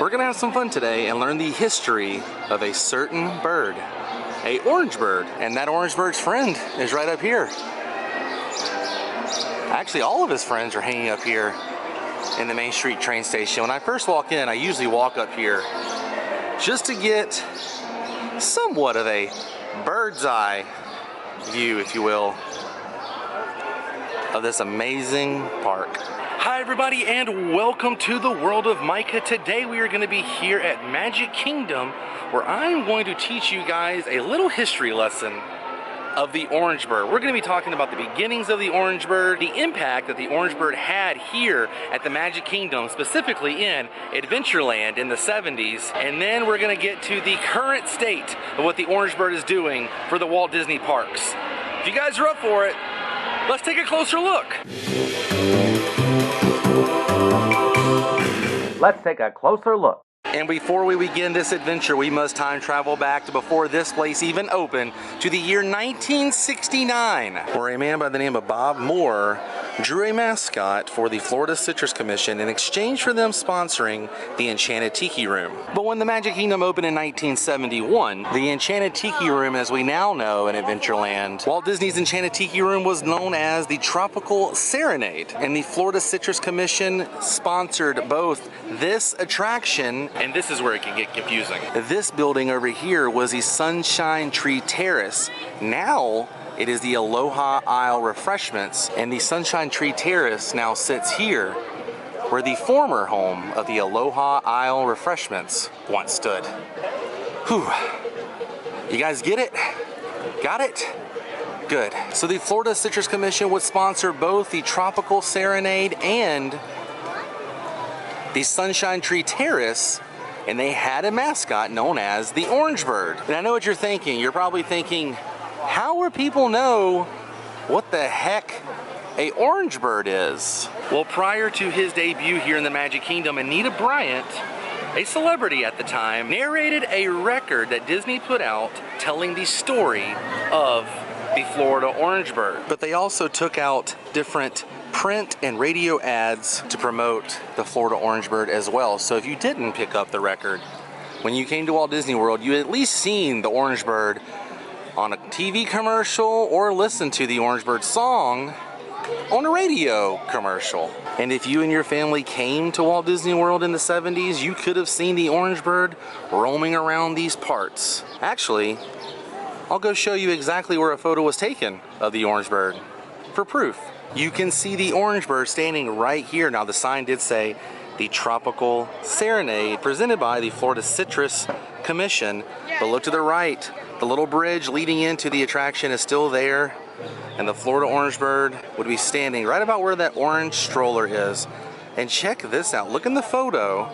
We're gonna have some fun today and learn the history of a certain bird, a orange bird, and that orange bird's friend is right up here. Actually, all of his friends are hanging up here in the Main Street train station. When I first walk in, I usually walk up here just to get somewhat of a bird's eye view, if you will, of this amazing park. Hi everybody, and welcome to the world of Micah. Today we are going to be here at Magic Kingdom, where I'm going to teach you guys a little history lesson of the orange bird. We're going to be talking about the beginnings of the orange bird, the impact that the orange bird had here at the Magic Kingdom, specifically in Adventureland in the 70s, and then we're going to get to the current state of what the orange bird is doing for the Walt Disney parks. If you guys are up for it, let's take a closer look. Let's take a closer look. And before we begin this adventure, we must time travel back to before this place even opened, to the year 1969, where a man by the name of Bob Moore drew a mascot for the Florida Citrus Commission in exchange for them sponsoring the Enchanted Tiki Room. But when the Magic Kingdom opened in 1971, the Enchanted Tiki Room, as we now know in Adventureland, Walt Disney's Enchanted Tiki Room was known as the Tropical Serenade, and the Florida Citrus Commission sponsored both this attraction, and this is where it can get confusing. This building over here was the Sunshine Tree Terrace. Now it is the Aloha Isle Refreshments, and the Sunshine Tree Terrace now sits here where the former home of the Aloha Isle Refreshments once stood. Whew. You guys get it? Got it? Good. So the Florida Citrus Commission would sponsor both the Tropical Serenade and the Sunshine Tree Terrace, and they had a mascot known as the Orange Bird. And I know what you're thinking. You're probably thinking, how would people know what the heck a orange bird is? Well, prior to his debut here in the Magic Kingdom, Anita Bryant, a celebrity at the time, narrated a record that Disney put out telling the story of the Florida orange bird. But they also took out different print and radio ads to promote the Florida orange bird as well. So if you didn't pick up the record, when you came to Walt Disney World, you had at least seen the orange bird on a TV commercial or listened to the orange bird song on a radio commercial. And if you and your family came to Walt Disney World in the 70s, you could have seen the orange bird roaming around these parts. Actually, I'll go show you exactly where a photo was taken of the orange bird for proof. You can see the orange bird standing right here. Now, the sign did say the Tropical Serenade, presented by the Florida Citrus Commission. But look to the right, the little bridge leading into the attraction is still there, and the Florida orange bird would be standing right about where that orange stroller is. And check this out. Look in the photo.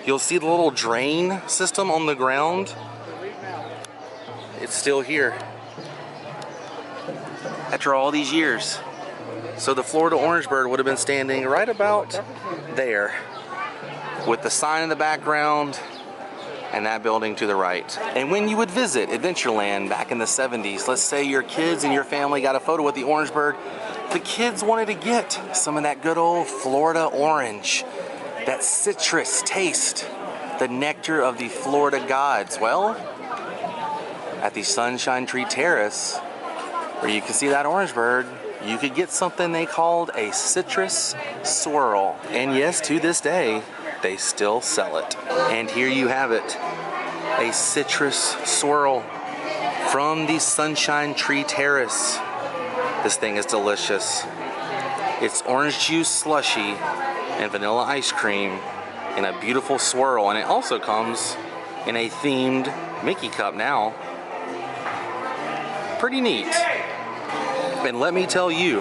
You'll see the little drain system on the ground. It's still here after all these years. So the Florida orange bird would have been standing right about there with the sign in the background and that building to the right. And when you would visit Adventureland back in the 70s, let's say your kids and your family got a photo with the orange bird, the kids wanted to get some of that good old Florida orange, that citrus taste, the nectar of the Florida gods. Well, at the Sunshine Tree Terrace, where you can see that orange bird, you could get something they called a citrus swirl. And yes, to this day, they still sell it. And here you have it, a citrus swirl from the Sunshine Tree Terrace. This thing is delicious. It's orange juice slushy and vanilla ice cream in a beautiful swirl. And it also comes in a themed Mickey cup now. Pretty neat. And let me tell you,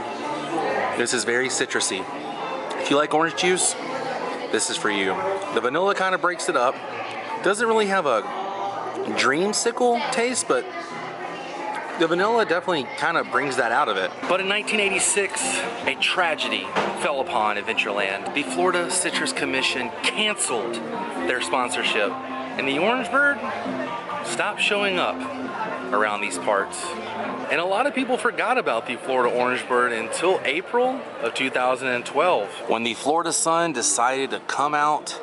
this is very citrusy. If you like orange juice, this is for you. The vanilla kind of breaks it up. Doesn't really have a dreamsicle taste, but the vanilla definitely kind of brings that out of it. But in 1986, a tragedy fell upon Adventureland. The Florida Citrus Commission canceled their sponsorship, and the orange bird stopped showing up around these parts. And a lot of people forgot about the Florida orange bird until April of 2012, when the Florida sun decided to come out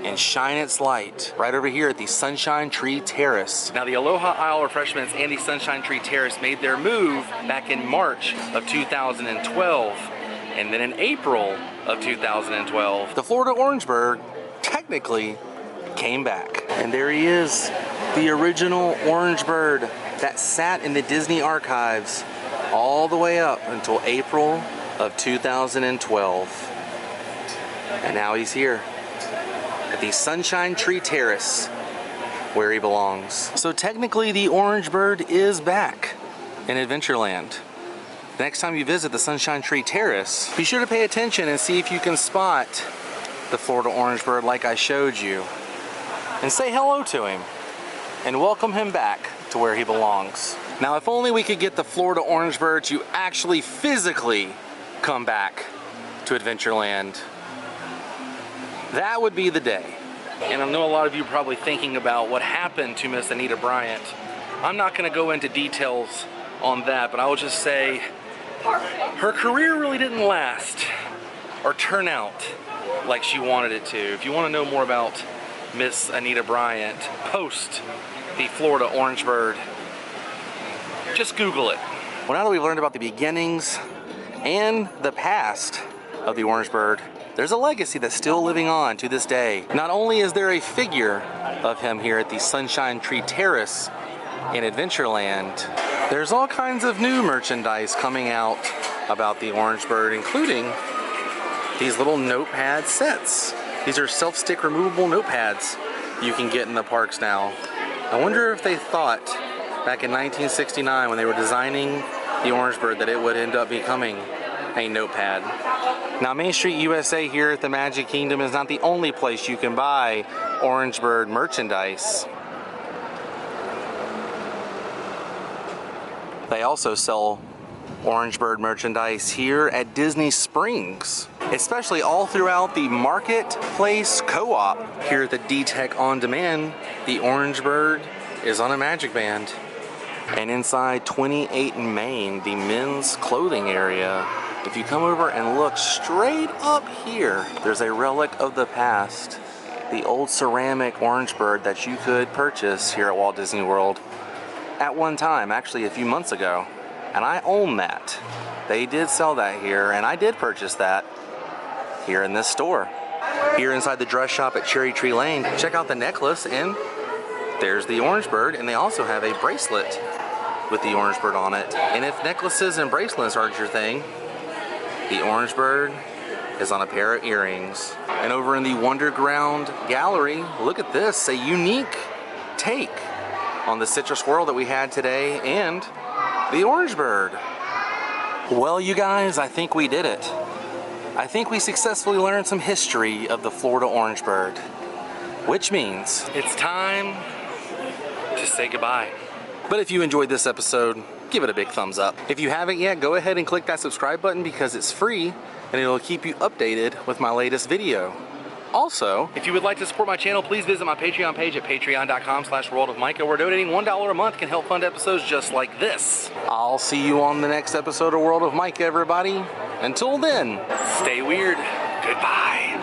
and shine its light right over here at the Sunshine Tree Terrace. Now the Aloha Isle Refreshments and the Sunshine Tree Terrace made their move back in March of 2012. And then in April of 2012, the Florida Orangebird technically came back. And there he is, the original Orangebird that sat in the Disney archives all the way up until April of 2012. And now he's here at the Sunshine Tree Terrace where he belongs. So technically the Orangebird is back in Adventureland. Next time you visit the Sunshine Tree Terrace, be sure to pay attention and see if you can spot the Florida Orangebird like I showed you. And say hello to him and welcome him back to where he belongs. Now if only we could get the Florida Orangebird to actually physically come back to Adventureland. That would be the day. And I know a lot of you are probably thinking about what happened to Miss Anita Bryant. I'm not going to go into details on that, but I will just say her career really didn't last or turn out like she wanted it to. If you want to know more about Miss Anita Bryant post the Florida Orangebird, just Google it. Well, now that we've learned about the beginnings and the past of the Orangebird, there's a legacy that's still living on to this day. Not only is there a figure of him here at the Sunshine Tree Terrace in Adventureland, there's all kinds of new merchandise coming out about the Orangebird, including these little notepad sets. These are self-stick removable notepads you can get in the parks now. I wonder if they thought back in 1969 when they were designing the Orangebird that it would end up becoming a notepad. Now Main Street USA here at the Magic Kingdom is not the only place you can buy Orangebird merchandise. They also sell Orangebird merchandise here at Disney Springs, especially all throughout the Marketplace Co-op. Here at the D-Tech On Demand, the Orangebird is on a magic band. And inside 28 and Main, the men's clothing area, if you come over and look straight up here, there's a relic of the past, the old ceramic Orangebird that you could purchase here at Walt Disney World at one time, actually a few months ago. And I own that. They did sell that here, and I did purchase that here in this store. Here inside the dress shop at Cherry Tree Lane, check out the necklace, and there's the Orangebird, and they also have a bracelet with the Orangebird on it. And if necklaces and bracelets aren't your thing, the Orangebird is on a pair of earrings. And over in the Wonderground Gallery, look at this, a unique take on the Citrus Swirl that we had today and the Orangebird. Well, you guys, I think we did it. I think we successfully learned some history of the Florida Orangebird, which means it's time to say goodbye. But if you enjoyed this episode, give it a big thumbs up. If you haven't yet, go ahead and click that subscribe button because it's free and it'll keep you updated with my latest video. Also, if you would like to support my channel, please visit my Patreon page at patreon.com/worldofmicah, where donating $1 a month can help fund episodes just like this. I'll see you on the next episode of World of Micah, everybody. Until then, stay weird. Goodbye.